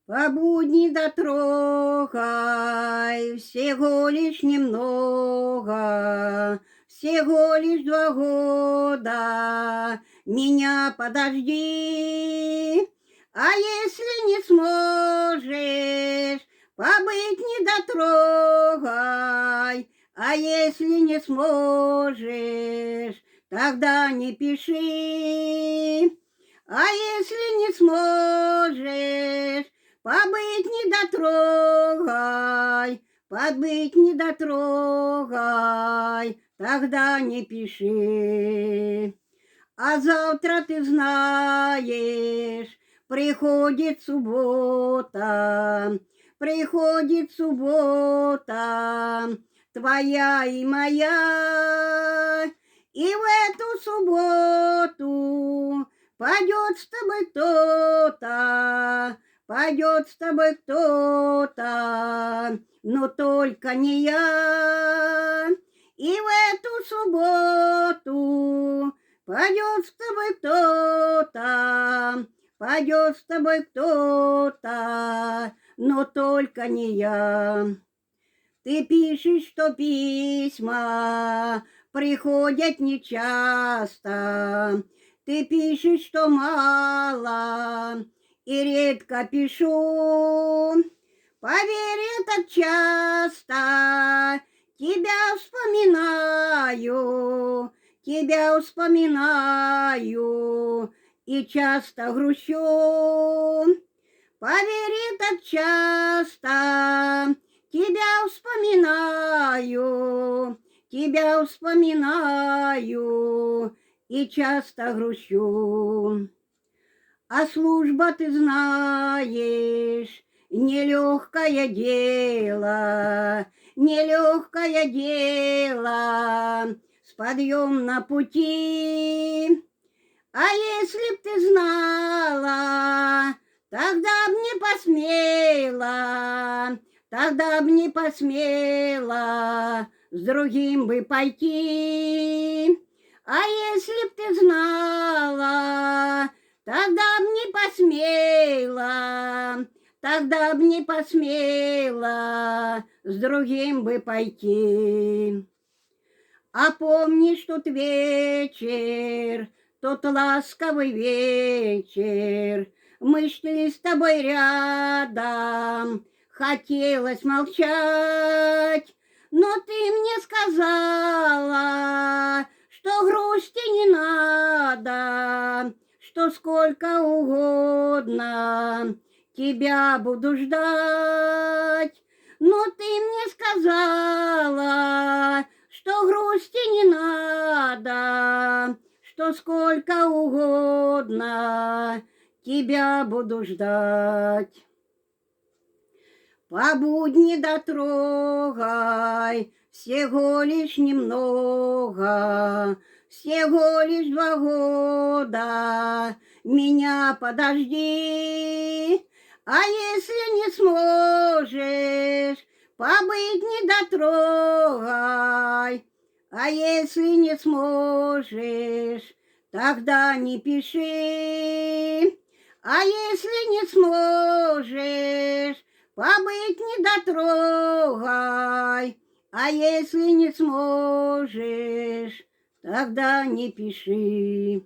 По будни дотрогай, всего лишь немного, всего лишь 2 года, меня подожди. А если не сможешь, побыть не дотрогай, а если не сможешь, тогда не пиши. А если не сможешь, побыть не дотрогай, побыть не дотрогай, тогда не пиши. А завтра ты знаешь, приходит суббота, приходит суббота, твоя и моя. И в эту субботу пойдет с тобой кто-то, пойдет с тобой кто-то, но только не я. И в эту субботу пойдет с тобой кто-то, пойдет с тобой кто-то, но только не я. Ты пишешь, что письма приходят нечасто, ты пишешь, что мало и редко пишу. Поверь, я так часто тебя вспоминаю и часто грущу. Поверь, я так часто тебя вспоминаю и часто грущу. А служба, ты знаешь, нелегкое дело, нелегкое дело, с подъем на пути. А если б ты знала, тогда б не посмела, тогда б не посмела с другим бы пойти. А если б ты знала, тогда б не посмела, тогда б не посмела с другим бы пойти. А помнишь тот вечер, тот ласковый вечер, мы шли с тобой рядом, хотелось молчать, но ты мне сказала, что грусти не надо, что сколько угодно тебя буду ждать. Но ты мне сказала, что грусти не надо, что сколько угодно тебя буду ждать. По будни дотрогай, всего лишь немного, всего лишь 2 года, меня подожди. А если не сможешь, побыть не дотрогай, а если не сможешь, тогда не пиши. А если не сможешь, побыть не дотрогай, а если не сможешь, тогда не пиши.